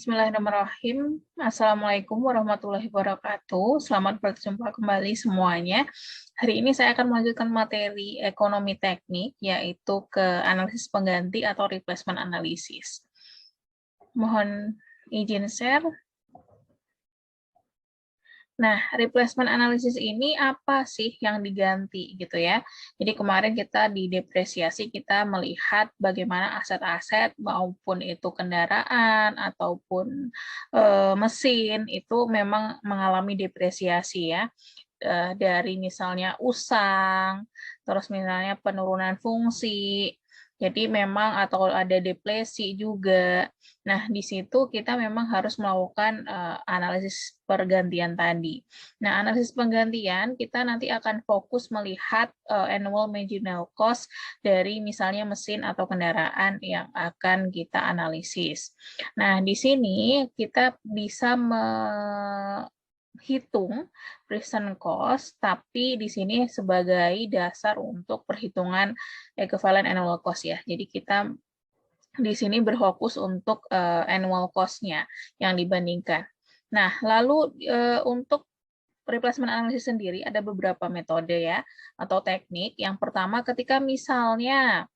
Bismillahirrahmanirrahim. Assalamualaikum warahmatullahi wabarakatuh. Selamat berjumpa kembali semuanya. Hari ini saya akan melanjutkan materi ekonomi teknik, yaitu ke analisis pengganti atau replacement analysis. Mohon izin share. Nah, replacement analysis ini apa sih yang diganti gitu ya. Jadi kemarin kita di depresiasi kita melihat bagaimana aset-aset maupun itu kendaraan ataupun mesin itu memang mengalami depresiasi ya. Dari misalnya usang, terus misalnya penurunan fungsi. Jadi memang atau ada depresi juga. Nah, di situ kita memang harus melakukan analisis pergantian tadi. Nah, analisis penggantian kita nanti akan fokus melihat annual marginal cost dari misalnya mesin atau kendaraan yang akan kita analisis. Nah, di sini kita bisa hitung present cost, tapi di sini sebagai dasar untuk perhitungan equivalent annual cost ya. Jadi kita di sini berfokus untuk annual cost-nya yang dibandingkan. Nah, lalu untuk replacement analysis sendiri ada beberapa metode ya atau teknik. Yang pertama ketika misalnya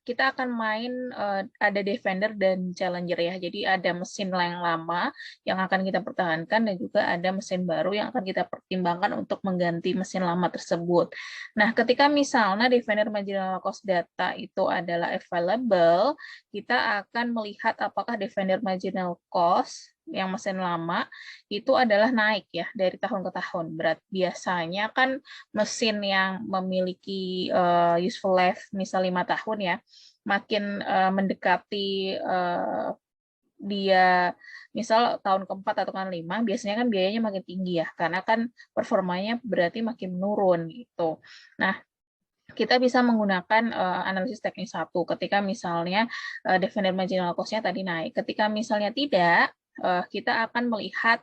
kita akan main ada defender dan challenger ya. Jadi ada mesin yang lama yang akan kita pertahankan dan juga ada mesin baru yang akan kita pertimbangkan untuk mengganti mesin lama tersebut. Nah, ketika misalnya defender marginal cost data itu adalah available, kita akan melihat apakah defender marginal cost yang mesin lama itu adalah naik ya dari tahun ke tahun. Biasanya kan mesin yang memiliki useful life misal 5 tahun ya, makin mendekati dia misal tahun keempat atau kan 5, biasanya kan biayanya makin tinggi ya, karena kan performanya berarti makin menurun gitu. Nah, kita bisa menggunakan analisis teknis satu ketika misalnya defender marginal cost-nya tadi naik. Ketika misalnya tidak, kita akan melihat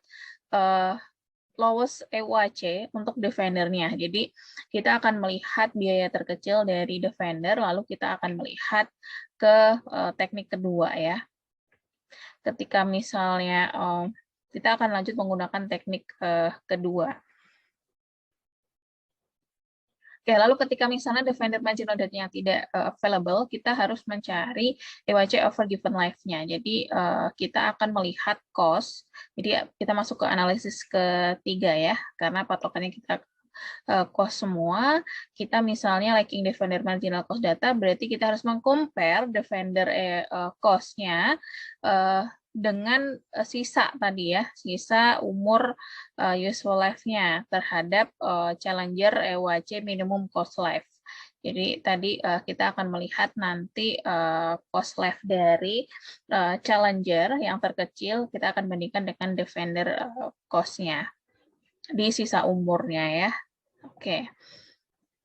lowest EUAC untuk defendernya. Jadi kita akan melihat biaya terkecil dari defender, lalu kita akan melihat ke teknik kedua ya. Ketika misalnya kita akan lanjut menggunakan teknik kedua. Oke, lalu ketika misalnya defender marginal data-nya tidak available, kita harus mencari EUAC over given life-nya. Jadi kita akan melihat cost. Jadi kita masuk ke analisis ketiga ya, karena patokannya kita cost semua. Kita misalnya lacking defender marginal cost data, berarti kita harus meng-compare defender cost-nya dengan sisa tadi ya, sisa umur useful life-nya terhadap challenger EUAC minimum cost life. Jadi tadi kita akan melihat nanti cost life dari challenger yang terkecil, kita akan bandingkan dengan defender cost-nya di sisa umurnya ya. Oke.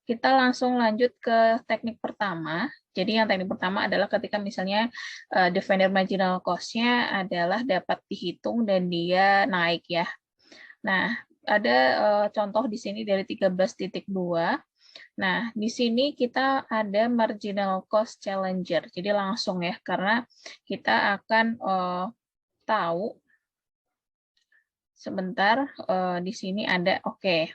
Kita langsung lanjut ke teknik pertama. Jadi yang teknik pertama adalah ketika misalnya defender marginal cost-nya adalah dapat dihitung dan dia naik ya. Nah, ada contoh di sini dari 13.2. Nah, di sini kita ada marginal cost challenger. Jadi langsung ya, karena kita akan tahu sebentar di sini ada oke.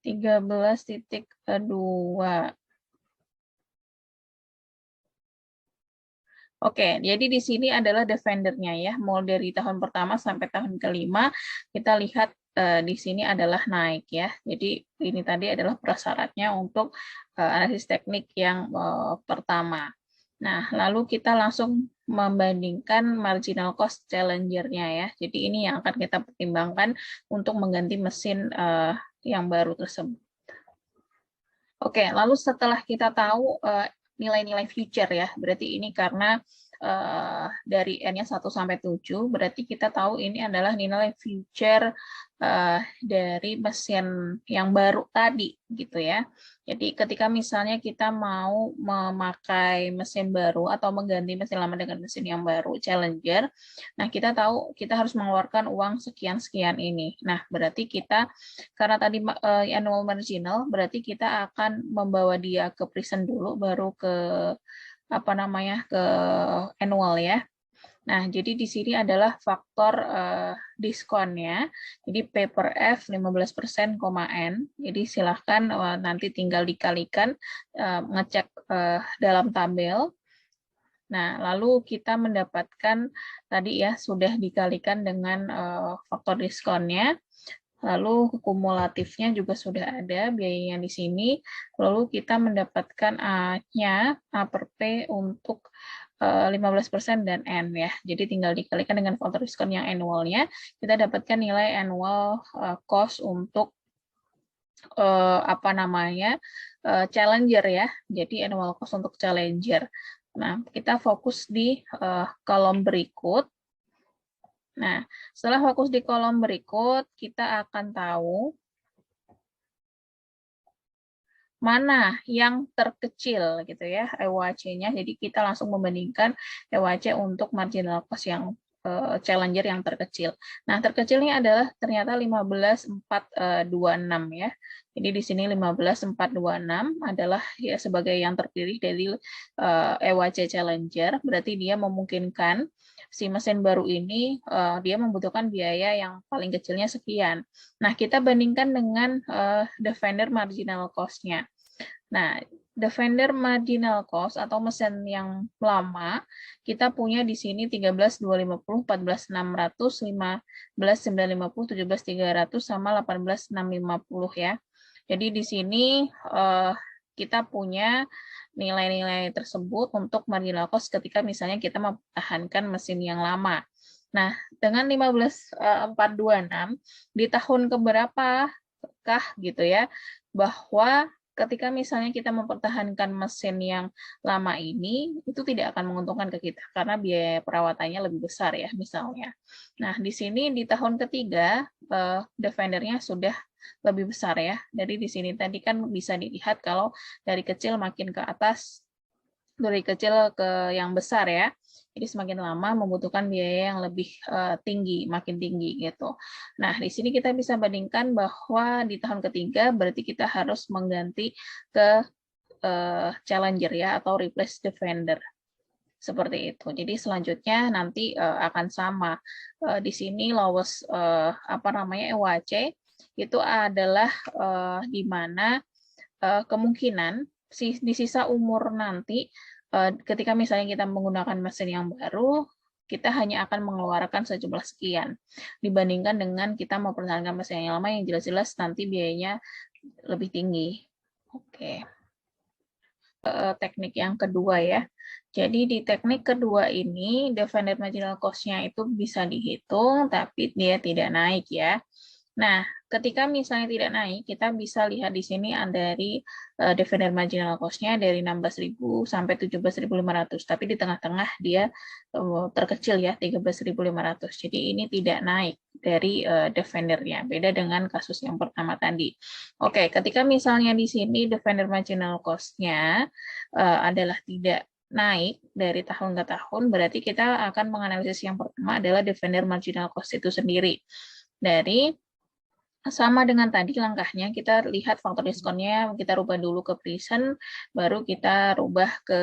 13.2. Oke, jadi di sini adalah defendernya ya, mulai dari tahun pertama sampai tahun kelima, kita lihat di sini adalah naik ya. Jadi ini tadi adalah prasyaratnya untuk analisis teknik yang pertama. Nah, lalu kita langsung membandingkan marginal cost challenger-nya ya. Jadi ini yang akan kita pertimbangkan untuk mengganti mesin yang baru tersebut. Oke, lalu setelah kita tahu nilai-nilai future ya, berarti ini karena dari N-nya 1 sampai 7, berarti kita tahu ini adalah nilai future dari mesin yang baru tadi gitu ya. Jadi ketika misalnya kita mau memakai mesin baru atau mengganti mesin lama dengan mesin yang baru Challenger, nah kita tahu kita harus mengeluarkan uang sekian-sekian ini. Nah, berarti kita karena tadi annual marginal, berarti kita akan membawa dia ke present dulu baru ke ke annual ya. Nah, jadi di sini adalah faktor diskonnya. Jadi P per F 15%, N. Jadi silahkan nanti tinggal dikalikan, ngecek dalam tabel. Nah, lalu kita mendapatkan tadi ya sudah dikalikan dengan faktor diskonnya. Lalu kumulatifnya juga sudah ada biayanya di sini. Lalu kita mendapatkan A-nya, A per P untuk 15% dan N ya. Jadi tinggal dikalikan dengan faktor diskon yang annualnya, kita dapatkan nilai annual cost untuk challenger ya. Jadi annual cost untuk challenger. Nah, kita fokus di kolom berikut. Nah, setelah fokus di kolom berikut, kita akan tahu mana yang terkecil gitu ya EWAC-nya. Jadi kita langsung membandingkan EWAC untuk marginal cost yang challenger yang terkecil. Nah, terkecilnya adalah ternyata 15.426 ya. Jadi di sini 15.426 adalah ya sebagai yang terpilih dari EWAC challenger, berarti dia memungkinkan si mesin baru ini dia membutuhkan biaya yang paling kecilnya sekian. Nah, kita bandingkan dengan Defender marginal cost-nya. Nah, Defender marginal cost atau mesin yang lama, kita punya di sini 13.250, 14.600, 15.950, 17.300, sama 18.650 ya. Jadi di sini kita punya nilai-nilai tersebut untuk marginal cost ketika misalnya kita mempertahankan mesin yang lama. Nah, dengan 15.426 di tahun keberapa kah gitu ya, bahwa ketika misalnya kita mempertahankan mesin yang lama ini, itu tidak akan menguntungkan ke kita karena biaya perawatannya lebih besar ya misalnya. Nah, di sini di tahun ketiga Defendernya sudah lebih besar ya. Jadi di sini tadi kan bisa dilihat kalau dari kecil makin ke atas, dari kecil ke yang besar ya. Jadi semakin lama membutuhkan biaya yang lebih tinggi, makin tinggi gitu. Nah, di sini kita bisa bandingkan bahwa di tahun ketiga berarti kita harus mengganti ke challenger ya atau replace defender. Seperti itu. Jadi selanjutnya nanti akan sama. Di sini lowest EWAC itu adalah di mana kemungkinan di sisa umur nanti ketika misalnya kita menggunakan mesin yang baru, kita hanya akan mengeluarkan sejumlah sekian dibandingkan dengan kita mempertahankan mesin yang lama yang jelas-jelas nanti biayanya lebih tinggi. Oke. Teknik yang kedua ya. Jadi di teknik kedua ini Defender marginal cost-nya itu bisa dihitung tapi dia tidak naik ya. Nah, ketika misalnya tidak naik, kita bisa lihat di sini dari Defender marginal cost-nya dari 16.000 sampai 17.500. Tapi di tengah-tengah dia terkecil ya, 13.500. Jadi ini tidak naik dari Defender-nya. Beda dengan kasus yang pertama tadi. Oke, ketika misalnya di sini Defender marginal cost-nya adalah tidak naik dari tahun ke tahun, berarti kita akan menganalisis yang pertama adalah Defender marginal cost itu sendiri. Dari sama dengan tadi langkahnya, kita lihat faktor diskonnya, kita rubah dulu ke present, baru kita rubah ke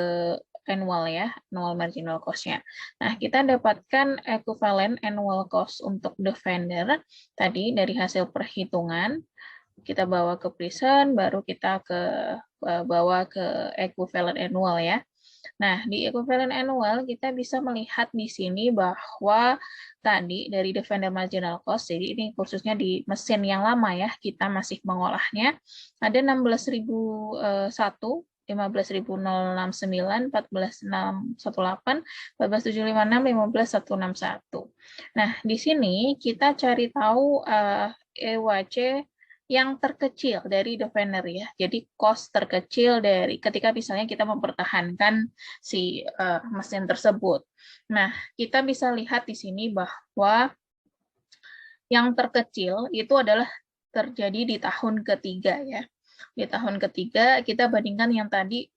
annual ya, annual marginal cost-nya. Nah, kita dapatkan equivalent annual cost untuk Defender tadi dari hasil perhitungan, kita bawa ke present, baru kita bawa ke equivalent annual ya. Nah, di equivalent annual kita bisa melihat di sini bahwa tadi dari Defender marginal cost, jadi ini khususnya di mesin yang lama ya, kita masih mengolahnya, ada 16.001, 15.069, 14.618, 14.756, 15.161. Nah, di sini kita cari tahu EWAC yang terkecil dari Defender ya. Jadi cost terkecil dari ketika misalnya kita mempertahankan si mesin tersebut. Nah, kita bisa lihat di sini bahwa yang terkecil itu adalah terjadi di tahun ketiga ya. Di tahun ketiga kita bandingkan yang tadi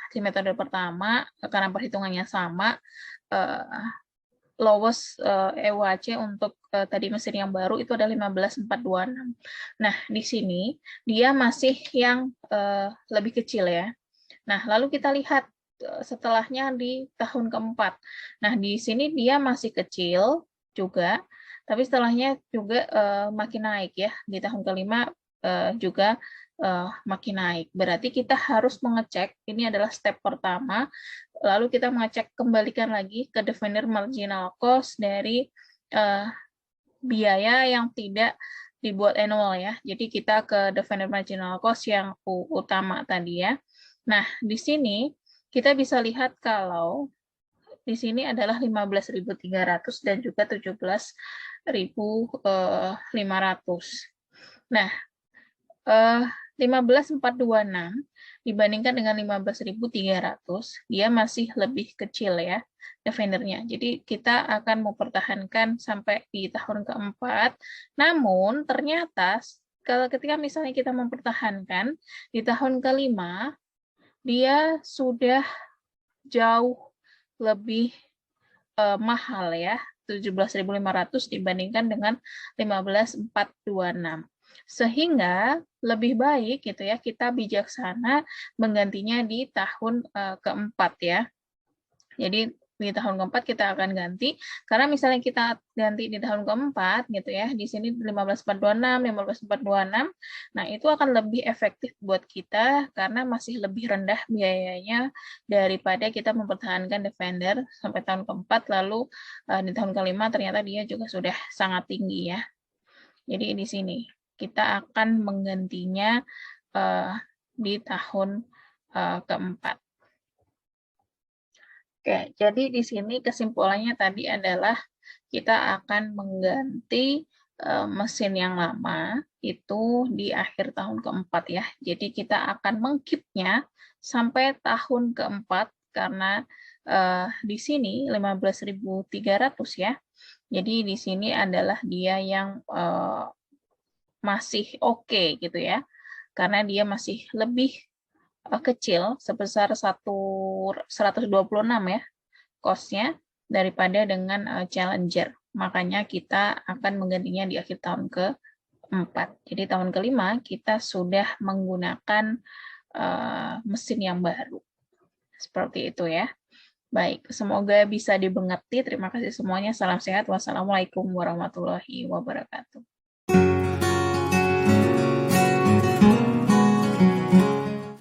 di metode pertama karena perhitungannya sama, lowest EWAC untuk tadi mesin yang baru itu ada 15.426. Nah, di sini dia masih yang lebih kecil ya. Nah, lalu kita lihat setelahnya di tahun keempat. Nah, di sini dia masih kecil juga, tapi setelahnya juga makin naik ya. Di tahun kelima juga makin naik. Berarti kita harus mengecek, ini adalah step pertama, lalu kita mengecek, kembalikan lagi ke definir marginal cost dari biaya yang tidak dibuat annual ya. Jadi kita ke definir marginal cost yang utama tadi ya. Nah, di sini kita bisa lihat kalau di sini adalah 15.300 dan juga 17.500. Nah, 15.426 dibandingkan dengan 15.300, dia masih lebih kecil ya definernya. Jadi kita akan mempertahankan sampai di tahun keempat. Namun ternyata kalau ketika misalnya kita mempertahankan di tahun kelima, dia sudah jauh lebih mahal ya, 17.500 dibandingkan dengan 15.426. Sehingga lebih baik gitu ya, kita bijaksana menggantinya di tahun keempat ya. Jadi di tahun keempat kita akan ganti, karena misalnya kita ganti di tahun keempat gitu ya, di sini 15.426, 15.426, nah itu akan lebih efektif buat kita karena masih lebih rendah biayanya daripada kita mempertahankan Defender sampai tahun keempat, lalu di tahun kelima ternyata dia juga sudah sangat tinggi ya. Jadi di sini kita akan menggantinya di tahun keempat. Oke, jadi di sini kesimpulannya tadi adalah kita akan mengganti mesin yang lama itu di akhir tahun keempat ya. Jadi kita akan mengkeep-nya sampai tahun keempat karena di sini 15.300 ya. Jadi di sini adalah dia yang masih oke gitu ya. Karena dia masih lebih kecil sebesar 126 ya cost-nya daripada dengan Challenger. Makanya kita akan menggantinya di akhir tahun keempat. Jadi tahun kelima kita sudah menggunakan mesin yang baru. Seperti itu ya. Baik, semoga bisa dimengerti. Terima kasih semuanya. Salam sehat. Wassalamualaikum warahmatullahi wabarakatuh.